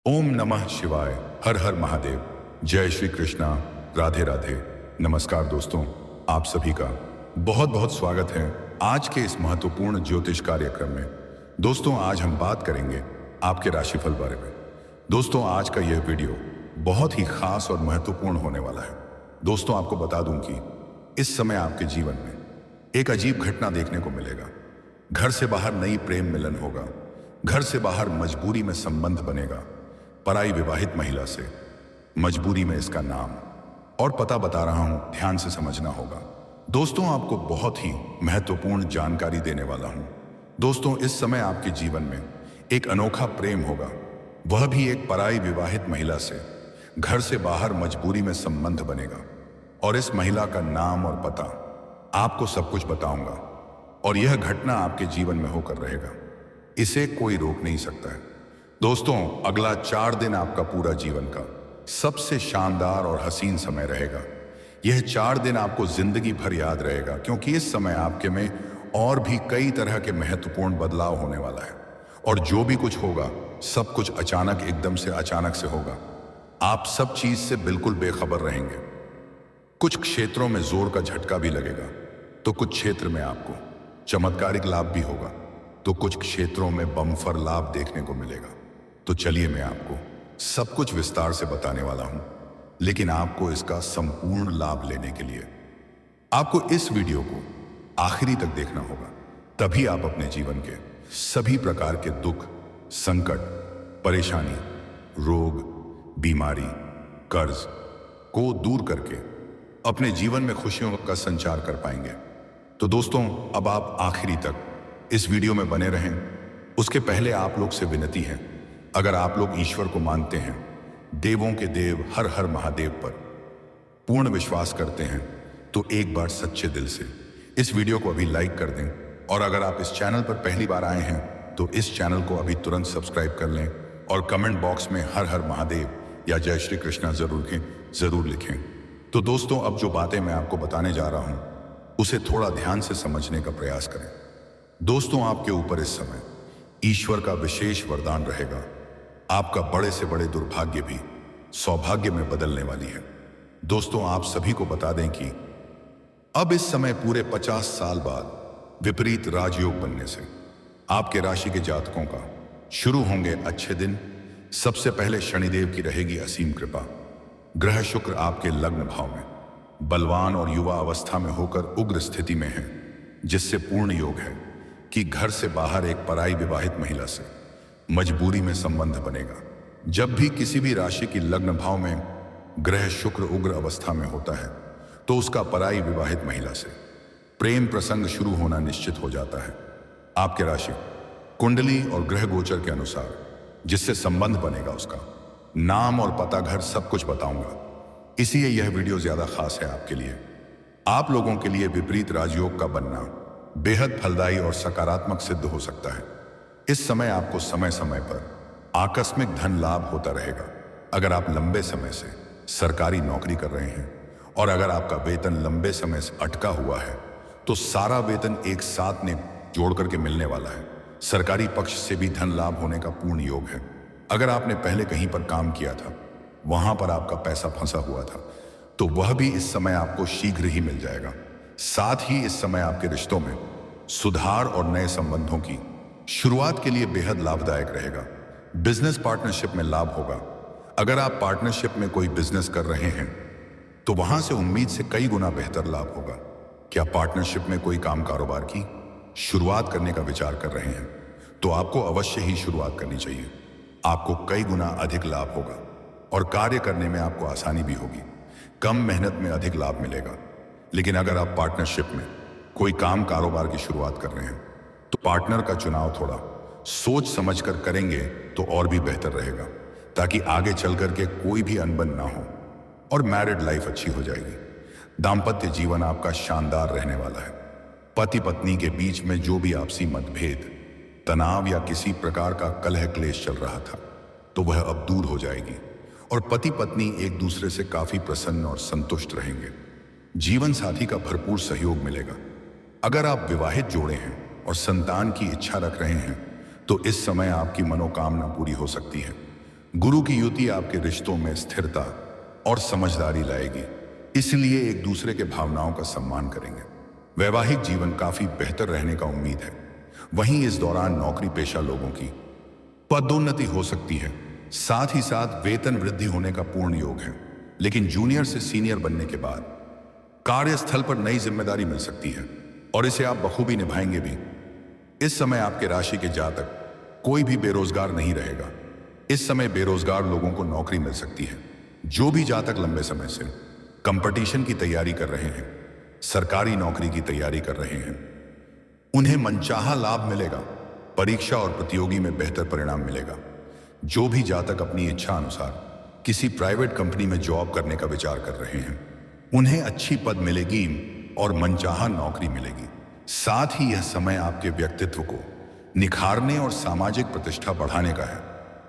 ओम नमः शिवाय। हर हर महादेव। जय श्री कृष्णा। राधे राधे। नमस्कार दोस्तों, आप सभी का बहुत बहुत स्वागत है आज के इस महत्वपूर्ण ज्योतिष कार्यक्रम में। दोस्तों, आज हम बात करेंगे आपके राशिफल बारे में। दोस्तों, आज का यह वीडियो बहुत ही खास और महत्वपूर्ण होने वाला है। दोस्तों, आपको बता दूं कि इस समय आपके जीवन में एक अजीब घटना देखने को मिलेगा। घर से बाहर नई प्रेम मिलन होगा। घर से बाहर मजबूरी में संबंध बनेगा पराई विवाहित महिला से। मजबूरी में इसका नाम और पता बता रहा हूं, ध्यान से समझना होगा। दोस्तों, आपको बहुत ही महत्वपूर्ण जानकारी देने वाला हूं। दोस्तों, इस समय आपके जीवन में एक अनोखा प्रेम होगा, वह भी एक पराई विवाहित महिला से। घर से बाहर मजबूरी में संबंध बनेगा और इस महिला का नाम और पता आपको सब कुछ बताऊंगा और यह घटना आपके जीवन में होकर रहेगा। इसे कोई रोक नहीं सकता है। दोस्तों, अगला 4 दिन आपका पूरा जीवन का सबसे शानदार और हसीन समय रहेगा। यह 4 दिन आपको जिंदगी भर याद रहेगा, क्योंकि इस समय आपके में और भी कई तरह के महत्वपूर्ण बदलाव होने वाला है। और जो भी कुछ होगा, सब कुछ अचानक, एकदम से अचानक से होगा। आप सब चीज से बिल्कुल बेखबर रहेंगे। कुछ क्षेत्रों में जोर का झटका भी लगेगा, तो कुछ क्षेत्र में आपको चमत्कारिक लाभ भी होगा, तो कुछ क्षेत्रों में बम्फर लाभ देखने को मिलेगा। तो चलिए, मैं आपको सब कुछ विस्तार से बताने वाला हूं, लेकिन आपको इसका संपूर्ण लाभ लेने के लिए आपको इस वीडियो को आखिरी तक देखना होगा। तभी आप अपने जीवन के सभी प्रकार के दुख, संकट, परेशानी, रोग, बीमारी, कर्ज को दूर करके अपने जीवन में खुशियों का संचार कर पाएंगे। तो दोस्तों, अब आप आखिरी तक इस वीडियो में बने रहें। उसके पहले आप लोग से विनती है, अगर आप लोग ईश्वर को मानते हैं, देवों के देव हर हर महादेव पर पूर्ण विश्वास करते हैं, तो एक बार सच्चे दिल से इस वीडियो को अभी लाइक कर दें। और अगर आप इस चैनल पर पहली बार आए हैं, तो इस चैनल को अभी तुरंत सब्सक्राइब कर लें और कमेंट बॉक्स में हर हर महादेव या जय श्री कृष्णा जरूर लिखें। तो दोस्तों, अब जो बातें मैं आपको बताने जा रहा हूं, उसे थोड़ा ध्यान से समझने का प्रयास करें। दोस्तों, आपके ऊपर इस समय ईश्वर का विशेष वरदान रहेगा। आपका बड़े से बड़े दुर्भाग्य भी सौभाग्य में बदलने वाली है। दोस्तों, आप सभी को बता दें कि अब इस समय पूरे 50 साल बाद विपरीत राजयोग बनने से आपके राशि के जातकों का शुरू होंगे अच्छे दिन। सबसे पहले शनिदेव की रहेगी असीम कृपा। ग्रह शुक्र आपके लग्न भाव में बलवान और युवा अवस्था में होकर उग्र स्थिति में है, जिससे पूर्ण योग है कि घर से बाहर एक पराई विवाहित महिला से मजबूरी में संबंध बनेगा। जब भी किसी भी राशि की लग्न भाव में ग्रह शुक्र उग्र अवस्था में होता है, तो उसका पराई विवाहित महिला से प्रेम प्रसंग शुरू होना निश्चित हो जाता है। आपके राशि कुंडली और ग्रह गोचर के अनुसार जिससे संबंध बनेगा, उसका नाम और पता, घर, सब कुछ बताऊंगा। इसलिए यह वीडियो ज्यादा खास है आपके लिए। आप लोगों के लिए विपरीत राजयोग का बनना बेहद फलदायी और सकारात्मक सिद्ध हो सकता है। इस समय आपको समय समय पर आकस्मिक धन लाभ होता रहेगा। अगर आप लंबे समय से सरकारी नौकरी कर रहे हैं और अगर आपका वेतन लंबे समय से अटका हुआ है, तो सारा वेतन एक साथ ने जोड़ करके मिलने वाला है। सरकारी पक्ष से भी धन लाभ होने का पूर्ण योग है। अगर आपने पहले कहीं पर काम किया था, वहां पर आपका पैसा फंसा हुआ था, तो वह भी इस समय आपको शीघ्र ही मिल जाएगा। साथ ही इस समय आपके रिश्तों में सुधार और नए संबंधों की शुरुआत के लिए बेहद लाभदायक रहेगा। बिजनेस पार्टनरशिप में लाभ होगा। अगर आप पार्टनरशिप में कोई बिजनेस कर रहे हैं, तो वहां से उम्मीद से कई गुना बेहतर लाभ होगा। क्या पार्टनरशिप में कोई काम कारोबार की शुरुआत करने का विचार कर रहे हैं, तो आपको अवश्य ही शुरुआत करनी चाहिए। आपको कई गुना अधिक लाभ होगा और कार्य करने में आपको आसानी भी होगी। कम मेहनत में अधिक लाभ मिलेगा। लेकिन अगर आप पार्टनरशिप में कोई काम कारोबार की शुरुआत कर रहे हैं, तो पार्टनर का चुनाव थोड़ा सोच समझकर करेंगे तो और भी बेहतर रहेगा, ताकि आगे चल करके कोई भी अनबन ना हो और मैरिड लाइफ अच्छी हो जाएगी। दाम्पत्य जीवन आपका शानदार रहने वाला है। पति पत्नी के बीच में जो भी आपसी मतभेद, तनाव या किसी प्रकार का कलह क्लेश चल रहा था, तो वह अब दूर हो जाएगी और पति पत्नी एक दूसरे से काफी प्रसन्न और संतुष्ट रहेंगे। जीवन साथी का भरपूर सहयोग मिलेगा। अगर आप विवाहित जोड़े हैं और संतान की इच्छा रख रहे हैं, तो इस समय आपकी मनोकामना पूरी हो सकती है। गुरु की युति आपके रिश्तों में स्थिरता और समझदारी लाएगी, इसलिए एक दूसरे के भावनाओं का सम्मान करेंगे। वैवाहिक जीवन काफी बेहतर रहने का उम्मीद है। वहीं इस दौरान नौकरी पेशा लोगों की पदोन्नति हो सकती है, साथ ही साथ वेतन वृद्धि होने का पूर्ण योग है। लेकिन जूनियर से सीनियर बनने के बाद कार्यस्थल पर नई जिम्मेदारी मिल सकती है और इसे आप बखूबी निभाएंगे भी। इस समय आपके राशि के जातक कोई भी बेरोजगार नहीं रहेगा। इस समय बेरोजगार लोगों को नौकरी मिल सकती है। जो भी जातक लंबे समय से कंपटीशन की तैयारी कर रहे हैं, सरकारी नौकरी की तैयारी कर रहे हैं, उन्हें मनचाहा लाभ मिलेगा। परीक्षा और प्रतियोगी में बेहतर परिणाम मिलेगा। जो भी जातक अपनी इच्छा अनुसार किसी प्राइवेट कंपनी में जॉब करने का विचार कर रहे हैं, उन्हें अच्छी पद मिलेगी और मनचाहा नौकरी मिलेगी। साथ ही यह समय आपके व्यक्तित्व को निखारने और सामाजिक प्रतिष्ठा बढ़ाने का है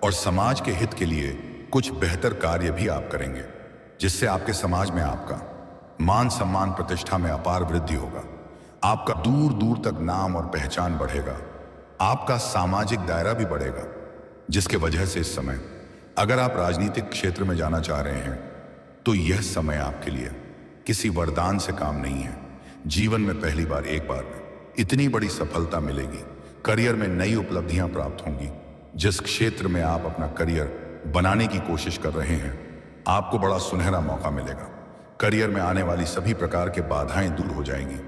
और समाज के हित के लिए कुछ बेहतर कार्य भी आप करेंगे, जिससे आपके समाज में आपका मान सम्मान प्रतिष्ठा में अपार वृद्धि होगा। आपका दूर दूर तक नाम और पहचान बढ़ेगा। आपका सामाजिक दायरा भी बढ़ेगा, जिसके वजह से इस समय अगर आप राजनीतिक क्षेत्र में जाना चाह रहे हैं तो यह समय आपके लिए किसी वरदान से काम नहीं है। जीवन में पहली बार एक बार में इतनी बड़ी सफलता मिलेगी। करियर में नई उपलब्धियां प्राप्त होंगी। जिस क्षेत्र में आप अपना करियर बनाने की कोशिश कर रहे हैं, आपको बड़ा सुनहरा मौका मिलेगा। करियर में आने वाली सभी प्रकार के बाधाएं दूर हो जाएंगी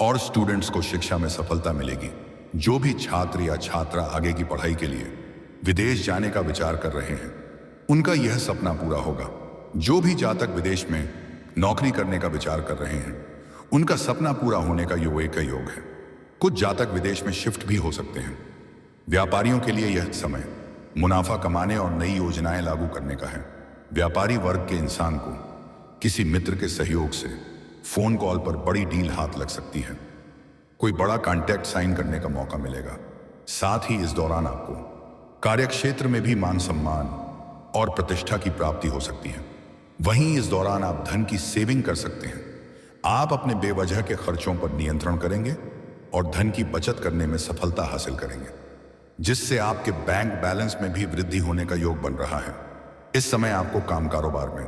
और स्टूडेंट्स को शिक्षा में सफलता मिलेगी। जो भी छात्र या छात्रा आगे की पढ़ाई के लिए विदेश जाने का विचार कर रहे हैं, उनका यह सपना पूरा होगा। जो भी जातक विदेश में नौकरी करने का विचार कर रहे हैं, उनका सपना पूरा होने का योग है। कुछ जातक विदेश में शिफ्ट भी हो सकते हैं। व्यापारियों के लिए यह समय मुनाफा कमाने और नई योजनाएं लागू करने का है। व्यापारी वर्ग के इंसान को किसी मित्र के सहयोग से फोन कॉल पर बड़ी डील हाथ लग सकती है। कोई बड़ा कॉन्ट्रैक्ट साइन करने का मौका मिलेगा। साथ ही इस दौरान आपको कार्यक्षेत्र में भी मान सम्मान और प्रतिष्ठा की प्राप्ति हो सकती है। वहीं इस दौरान आप धन की सेविंग कर सकते हैं। आप अपने बेवजह के खर्चों पर नियंत्रण करेंगे और धन की बचत करने में सफलता हासिल करेंगे, जिससे आपके बैंक बैलेंस में भी वृद्धि होने का योग बन रहा है। इस समय आपको काम कारोबार में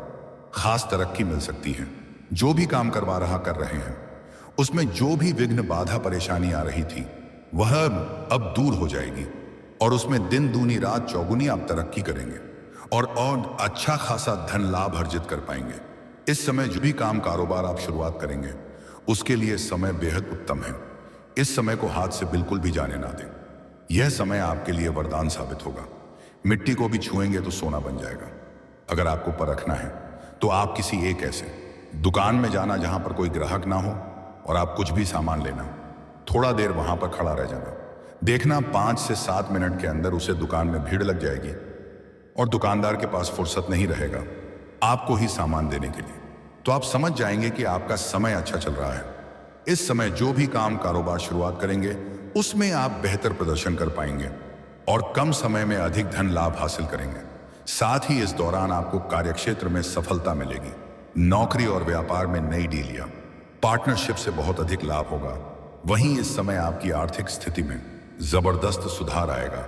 खास तरक्की मिल सकती है। जो भी काम कर रहे हैं, उसमें जो भी विघ्न बाधा परेशानी आ रही थी, वह अब दूर हो जाएगी और उसमें दिन दूनी रात चौगुनी आप तरक्की करेंगे और अच्छा खासा धन लाभ अर्जित कर पाएंगे। इस समय जो भी काम कारोबार आप शुरुआत करेंगे, उसके लिए समय बेहद उत्तम है। इस समय को हाथ से बिल्कुल भी जाने ना दें। यह समय आपके लिए वरदान साबित होगा। मिट्टी को भी छुएंगे तो सोना बन जाएगा। अगर आपको परखना है तो आप किसी एक ऐसे दुकान में जाना जहां पर कोई ग्राहक ना हो और आप कुछ भी सामान लेना, थोड़ा देर वहां पर खड़ा रह जाना। देखना 5 से 7 मिनट के अंदर उसे दुकान में भीड़ लग जाएगी और दुकानदार के पास फुर्सत नहीं रहेगा आपको ही सामान देने के लिए। तो आप समझ जाएंगे कि आपका समय अच्छा चल रहा है। इस समय जो भी काम कारोबार शुरुआत करेंगे, उसमें आप बेहतर प्रदर्शन कर पाएंगे और कम समय में अधिक धन लाभ हासिल करेंगे। साथ ही इस दौरान आपको कार्यक्षेत्र में सफलता मिलेगी। नौकरी और व्यापार में नई डील या पार्टनरशिप से बहुत अधिक लाभ होगा। वहीं इस समय आपकी आर्थिक स्थिति में जबरदस्त सुधार आएगा।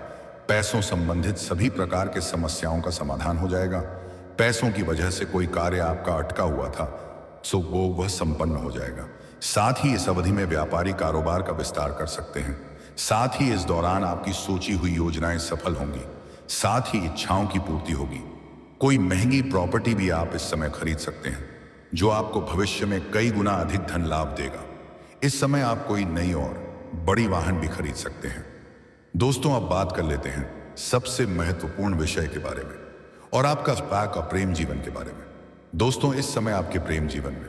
पैसों संबंधित सभी प्रकार के समस्याओं का समाधान हो जाएगा। पैसों की वजह से कोई कार्य आपका अटका हुआ था, सो वह संपन्न हो जाएगा। साथ ही इस अवधि में व्यापारी कारोबार का विस्तार कर सकते हैं। साथ ही इस दौरान आपकी सोची हुई योजनाएं सफल होंगी। साथ ही इच्छाओं की पूर्ति होगी। कोई महंगी प्रॉपर्टी भी आप इस समय खरीद सकते हैं, जो आपको भविष्य में कई गुना अधिक धन लाभ देगा। इस समय आप कोई नई और बड़ी वाहन भी खरीद सकते हैं। दोस्तों, अब बात कर लेते हैं सबसे महत्वपूर्ण विषय के बारे में और आपका प्रेम जीवन के बारे में। दोस्तों, इस समय आपके प्रेम जीवन में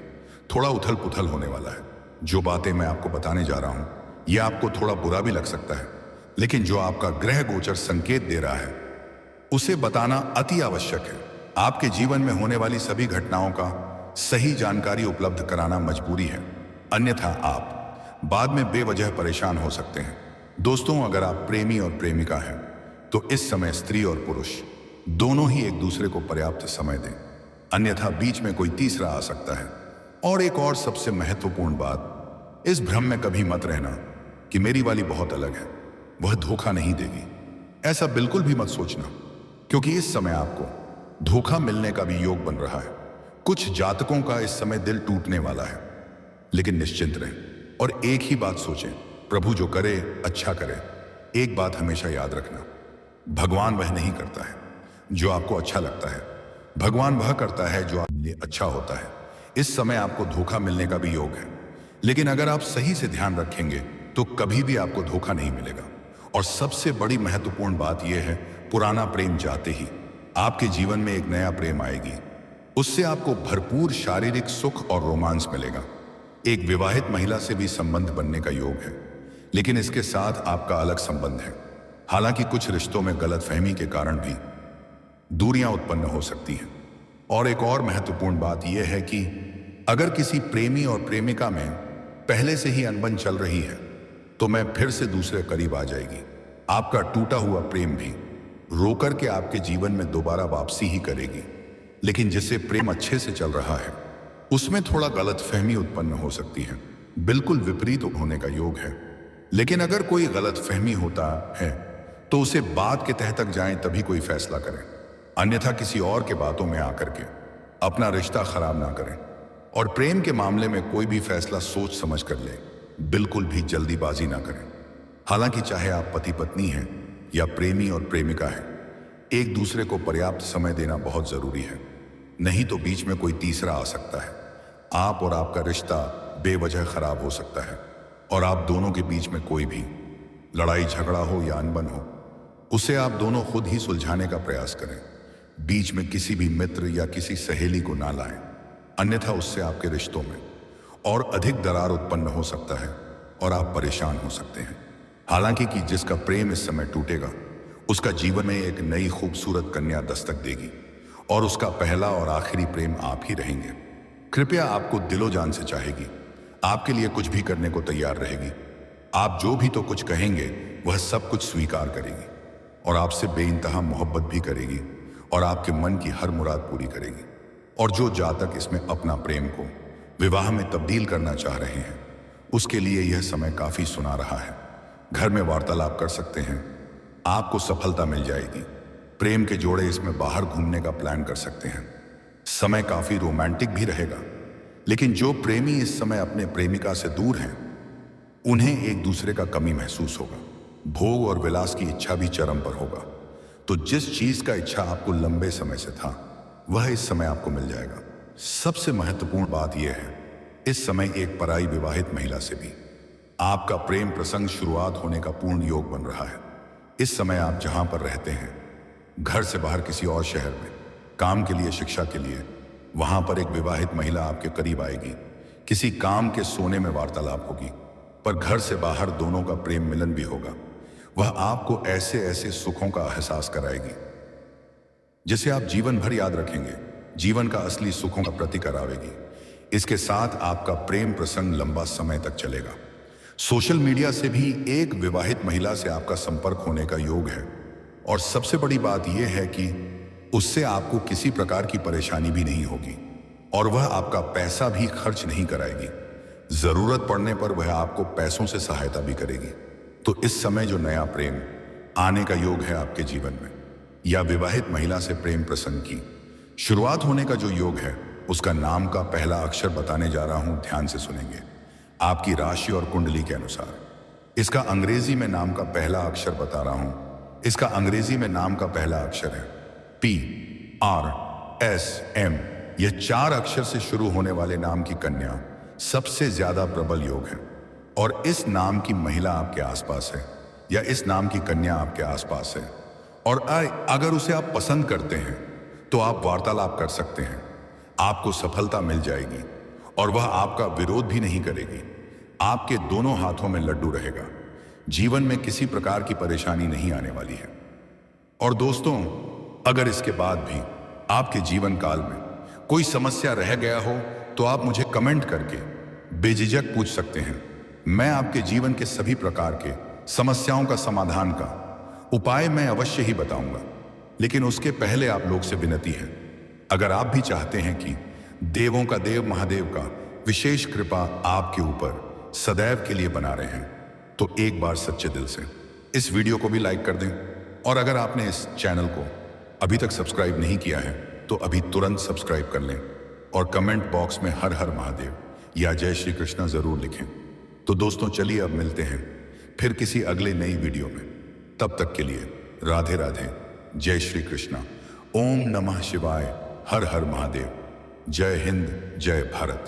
थोड़ा उथल पुथल होने वाला है। जो बातें मैं आपको बताने जा रहा हूं, यह आपको थोड़ा बुरा भी लग सकता है, लेकिन जो आपका ग्रह गोचर संकेत दे रहा है, उसे बताना अति आवश्यक है। आपके जीवन में होने वाली सभी घटनाओं का सही जानकारी उपलब्ध कराना मजबूरी है, अन्यथा आप बाद में बेवजह परेशान हो सकते हैं। दोस्तों, अगर आप प्रेमी और प्रेमिका हैं, तो इस समय स्त्री और पुरुष दोनों ही एक दूसरे को पर्याप्त समय दें, अन्यथा बीच में कोई तीसरा आ सकता है। और एक और सबसे महत्वपूर्ण बात, इस भ्रम में कभी मत रहना कि मेरी वाली बहुत अलग है, वह धोखा नहीं देगी। ऐसा बिल्कुल भी मत सोचना। क्योंकि इस समय आपको धोखा मिलने का भी योग बन रहा है। कुछ जातकों का इस समय दिल टूटने वाला है, लेकिन निश्चिंत रहें और एक ही बात सोचें, प्रभु जो करे अच्छा करे। एक बात हमेशा याद रखना, भगवान वह नहीं करता है जो आपको अच्छा लगता है, भगवान वह करता है जो आपके लिए अच्छा होता है। इस समय आपको धोखा मिलने का भी योग है, लेकिन अगर आप सही से ध्यान रखेंगे तो कभी भी आपको धोखा नहीं मिलेगा। और सबसे बड़ी महत्वपूर्ण बात यह है, पुराना प्रेम जाते ही आपके जीवन में एक नया प्रेम आएगी। उससे आपको भरपूर शारीरिक सुख और रोमांस मिलेगा। एक विवाहित महिला से भी संबंध बनने का योग है, लेकिन इसके साथ आपका अलग संबंध है। हालांकि कुछ रिश्तों में गलतफहमी के कारण भी दूरियां उत्पन्न हो सकती हैं। और एक और महत्वपूर्ण बात यह है कि अगर किसी प्रेमी और प्रेमिका में पहले से ही अनबन चल रही है, तो मैं फिर से दूसरे करीब आ जाएगी। आपका टूटा हुआ प्रेम भी रोकर के आपके जीवन में दोबारा वापसी ही करेगी। लेकिन जिससे प्रेम अच्छे से चल रहा है, उसमें थोड़ा गलतफहमी उत्पन्न हो सकती है, बिल्कुल विपरीत होने का योग है। लेकिन अगर कोई गलतफहमी होता है तो उसे बात के तह तक जाएं, तभी कोई फैसला करें। अन्यथा किसी और के बातों में आकर के अपना रिश्ता खराब ना करें। और प्रेम के मामले में कोई भी फैसला सोच समझ कर ले, बिल्कुल भी जल्दीबाजी ना करें। हालांकि चाहे आप पति पत्नी हैं या प्रेमी और प्रेमिका हैं, एक दूसरे को पर्याप्त समय देना बहुत जरूरी है, नहीं तो बीच में कोई तीसरा आ सकता है। आप और आपका रिश्ता बेवजह खराब हो सकता है, और आप दोनों के बीच में कोई भी लड़ाई झगड़ा हो या अनबन हो, उसे आप दोनों खुद ही सुलझाने का प्रयास करें। बीच में किसी भी मित्र या किसी सहेली को ना लाएं, अन्यथा उससे आपके रिश्तों में और अधिक दरार उत्पन्न हो सकता है और आप परेशान हो सकते हैं। हालांकि कि जिसका प्रेम इस समय टूटेगा, उसका जीवन में एक नई खूबसूरत कन्या दस्तक देगी और उसका पहला और आखिरी प्रेम आप ही रहेंगे। कृपया आपको दिलो जान से चाहेगी, आपके लिए कुछ भी करने को तैयार रहेगी। आप जो भी तो कुछ कहेंगे वह सब कुछ स्वीकार करेगी और आपसे बेइंतहा मोहब्बत भी करेगी और आपके मन की हर मुराद पूरी करेगी। और जो जातक इसमें अपना प्रेम को विवाह में तब्दील करना चाह रहे हैं, उसके लिए यह समय काफी सुना रहा है। घर में वार्तालाप कर सकते हैं, आपको सफलता मिल जाएगी। प्रेम के जोड़े इसमें बाहर घूमने का प्लान कर सकते हैं। समय काफी रोमांटिक भी रहेगा। लेकिन जो प्रेमी इस समय अपने प्रेमिका से दूर हैं, उन्हें एक दूसरे का कमी महसूस होगा। भोग और विलास की इच्छा भी चरम पर होगा। तो जिस चीज का इच्छा आपको लंबे समय से था, वह इस समय आपको मिल जाएगा। सबसे महत्वपूर्ण बात यह है, इस समय एक पराई विवाहित महिला से भी आपका प्रेम प्रसंग शुरुआत होने का पूर्ण योग बन रहा है। इस समय आप जहां पर रहते हैं, घर से बाहर किसी और शहर में काम के लिए, शिक्षा के लिए, वहां पर एक विवाहित महिला आपके करीब आएगी। किसी काम के सोने में वार्तालाप होगी, पर घर से बाहर दोनों का प्रेम मिलन भी होगा। वह आपको ऐसे ऐसे सुखों का एहसास कराएगी जिसे आप जीवन भर याद रखेंगे। जीवन का असली सुखों का प्रतीक करावेगी। इसके साथ आपका प्रेम प्रसंग लंबा समय तक चलेगा। सोशल मीडिया से भी एक विवाहित महिला से आपका संपर्क होने का योग है। और सबसे बड़ी बात यह है कि उससे आपको किसी प्रकार की परेशानी भी नहीं होगी और वह आपका पैसा भी खर्च नहीं कराएगी। जरूरत पड़ने पर वह आपको पैसों से सहायता भी करेगी। तो इस समय जो नया प्रेम आने का योग है आपके जीवन में, या विवाहित महिला से प्रेम प्रसंग की शुरुआत होने का जो योग है, उसका नाम का पहला अक्षर बताने जा रहा हूं, ध्यान से सुनेंगे। आपकी राशि और कुंडली के अनुसार इसका अंग्रेजी में नाम का पहला अक्षर बता रहा हूं। इसका अंग्रेजी में नाम का पहला अक्षर है PRSM। यह 4 अक्षर से शुरू होने वाले नाम की कन्या सबसे ज्यादा प्रबल योग है। और इस नाम की महिला आपके आसपास है, या इस नाम की कन्या आपके आसपास है, और अगर उसे आप पसंद करते हैं तो आप वार्तालाप कर सकते हैं। आपको सफलता मिल जाएगी और वह आपका विरोध भी नहीं करेगी। आपके दोनों हाथों में लड्डू रहेगा। जीवन में किसी प्रकार की परेशानी नहीं आने वाली है। और दोस्तों, अगर इसके बाद भी आपके जीवन काल में कोई समस्या रह गया हो, तो आप मुझे कमेंट करके बेझिझक पूछ सकते हैं। मैं आपके जीवन के सभी प्रकार के समस्याओं का समाधान का उपाय मैं अवश्य ही बताऊंगा। लेकिन उसके पहले आप लोग से विनती है, अगर आप भी चाहते हैं कि देवों का देव महादेव का विशेष कृपा आपके ऊपर सदैव के लिए बना रहे हैं, तो एक बार सच्चे दिल से इस वीडियो को भी लाइक कर दें। और अगर आपने इस चैनल को अभी तक सब्सक्राइब नहीं किया है तो अभी तुरंत सब्सक्राइब कर लें और कमेंट बॉक्स में हर हर महादेव या जय श्री कृष्णा जरूर लिखें। तो दोस्तों चलिए अब मिलते हैं फिर किसी अगले नई वीडियो में। तब तक के लिए राधे राधे, जय श्री कृष्णा, ओम नमः शिवाय, हर हर महादेव, जय हिंद, जय भारत।